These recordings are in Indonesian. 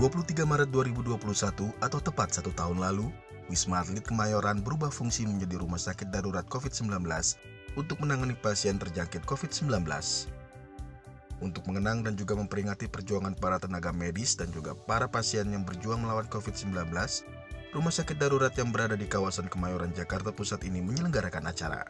23 Maret 2021 atau tepat 1 tahun lalu, Wisma Atlet Kemayoran berubah fungsi menjadi rumah sakit darurat COVID-19 untuk menangani pasien terjangkit COVID-19. Untuk mengenang dan juga memperingati perjuangan para tenaga medis dan juga para pasien yang berjuang melawan COVID-19, rumah sakit darurat yang berada di kawasan Kemayoran, Jakarta Pusat ini menyelenggarakan acara.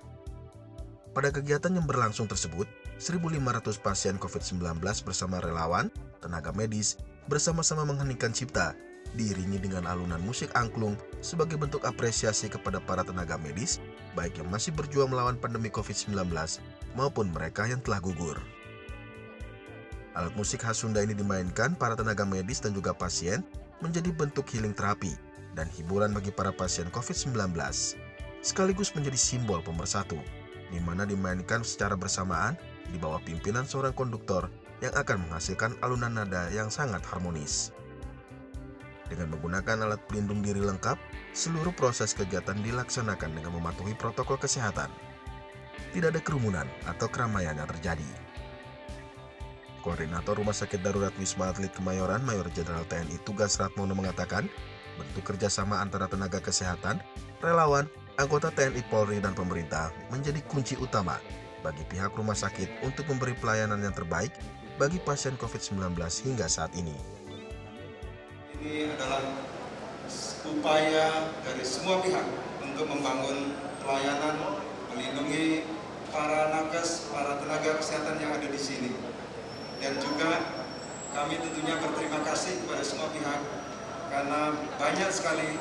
Pada kegiatan yang berlangsung tersebut, 1.500 pasien COVID-19 bersama relawan, tenaga medis, bersama-sama mengheningkan cipta, diiringi dengan alunan musik angklung sebagai bentuk apresiasi kepada para tenaga medis, baik yang masih berjuang melawan pandemi COVID-19 maupun mereka yang telah gugur. Alat musik khas Sunda ini dimainkan para tenaga medis dan juga pasien menjadi bentuk healing terapi dan hiburan bagi para pasien COVID-19, sekaligus menjadi simbol pemersatu, di mana dimainkan secara bersamaan di bawah pimpinan seorang konduktor yang akan menghasilkan alunan nada yang sangat harmonis. Dengan menggunakan alat pelindung diri lengkap, seluruh proses kegiatan dilaksanakan dengan mematuhi protokol kesehatan. Tidak ada kerumunan atau keramaian yang terjadi. Koordinator Rumah Sakit Darurat Wisma Atlet Kemayoran, Mayor Jenderal TNI Tugas Ratmono mengatakan, bentuk kerjasama antara tenaga kesehatan, relawan, anggota TNI, Polri, dan pemerintah menjadi kunci utama bagi pihak rumah sakit untuk memberi pelayanan yang terbaik bagi pasien COVID-19 hingga saat ini. Ini adalah upaya dari semua pihak untuk membangun pelayanan, melindungi para nakes, para tenaga kesehatan yang ada di sini. Dan juga kami tentunya berterima kasih kepada semua pihak karena banyak sekali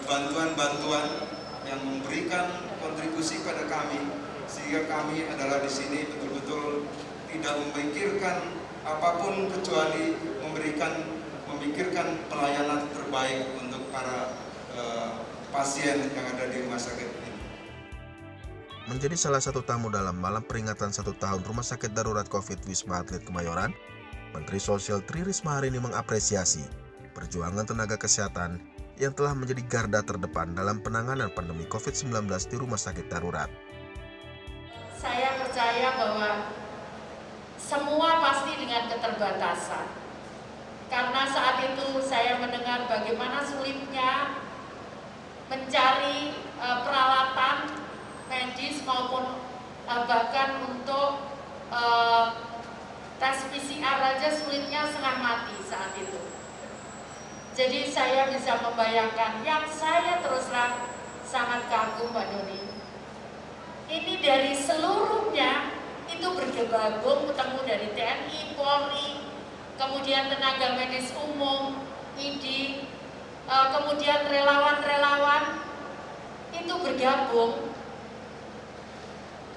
bantuan-bantuan yang memberikan kontribusi pada kami, sehingga kami adalah di sini betul-betul tidak memikirkan apapun kecuali memikirkan pelayanan terbaik untuk para pasien yang ada di rumah sakit ini. Menjadi salah satu tamu dalam malam peringatan 1 tahun Rumah Sakit Darurat COVID Wisma Atlet Kemayoran, Menteri Sosial Tri Risma hari ini mengapresiasi perjuangan tenaga kesehatan yang telah menjadi garda terdepan dalam penanganan pandemi COVID-19 di rumah sakit darurat. Saya percaya bahwa semua pasti dengan keterbatasan. Karena saat itu saya mendengar bagaimana sulitnya mencari peralatan medis maupun bahkan untuk tes PCR aja sulitnya setengah mati saat itu. Jadi saya bisa membayangkan, yang saya terus terang sangat kagum Mbak Doni. Ini dari seluruhnya itu bergabung ketemu dari TNI, Polri, kemudian tenaga medis umum, ID, kemudian relawan-relawan itu bergabung.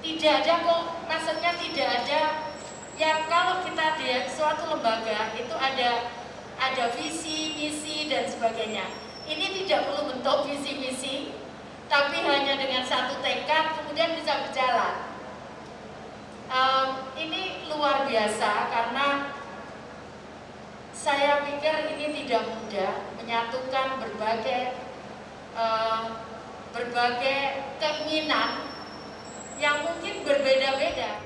Tidak ada kok, maksudnya tidak ada yang kalau kita di suatu lembaga itu ada visi, misi, dan sebagainya. Ini tidak perlu bentuk visi, misi, tapi hanya dengan satu tekad kemudian bisa berjalan. Ini luar biasa karena saya pikir ini tidak mudah menyatukan berbagai keinginan yang mungkin berbeda-beda.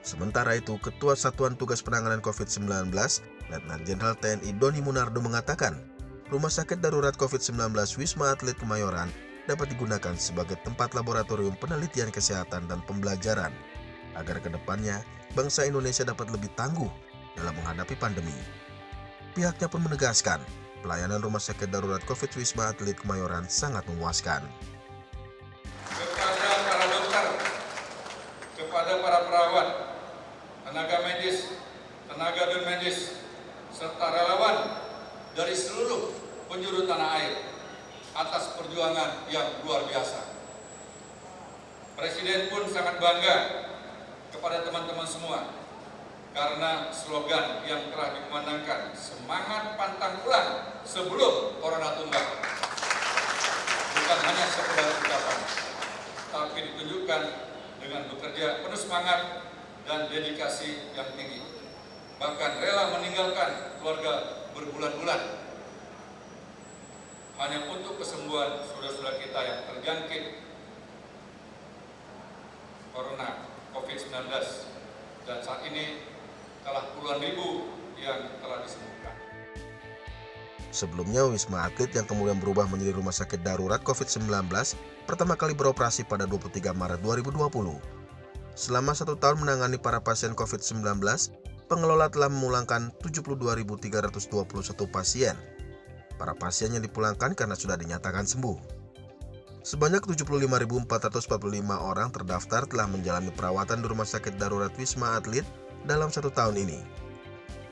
Sementara itu, Ketua Satuan Tugas Penanganan COVID-19, Letnan Jenderal TNI Doni Munardo mengatakan, Rumah Sakit Darurat COVID-19 Wisma Atlet Kemayoran dapat digunakan sebagai tempat laboratorium penelitian kesehatan dan pembelajaran, agar kedepannya bangsa Indonesia dapat lebih tangguh dalam menghadapi pandemi. Pihaknya pun menegaskan, pelayanan Rumah Sakit Darurat COVID Wisma Atlet Kemayoran sangat memuaskan. Kepada para dokter, kepada para perawat, tenaga medis, tenaga non-medis, serta relawan dari seluruh penjuru tanah air atas perjuangan yang luar biasa. Presiden pun sangat bangga kepada teman-teman semua karena slogan yang telah dikumandangkan, semangat pantang pulang sebelum corona tumbang. Bukan hanya sekedar ucapan, tapi ditunjukkan dengan bekerja penuh semangat dan dedikasi yang tinggi. Bahkan rela meninggalkan keluarga berbulan-bulan hanya untuk kesembuhan saudara-saudara kita yang terjangkit corona COVID-19, dan saat ini telah puluhan ribu yang telah disembuhkan. Sebelumnya, Wisma Atlet yang kemudian berubah menjadi Rumah Sakit Darurat COVID-19 pertama kali beroperasi pada 23 Maret 2020. Selama 1 tahun menangani para pasien COVID-19, pengelola telah memulangkan 72.321 pasien. Para pasien yang dipulangkan karena sudah dinyatakan sembuh. Sebanyak 75.445 orang terdaftar telah menjalani perawatan di Rumah Sakit Darurat Wisma Atlet dalam 1 tahun ini.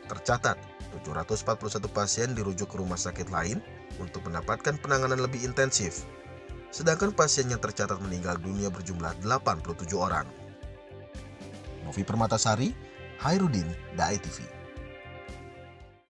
Tercatat, 741 pasien dirujuk ke rumah sakit lain untuk mendapatkan penanganan lebih intensif. Sedangkan pasien yang tercatat meninggal dunia berjumlah 87 orang. Novi Permatasari, Hairudin, Dai TV.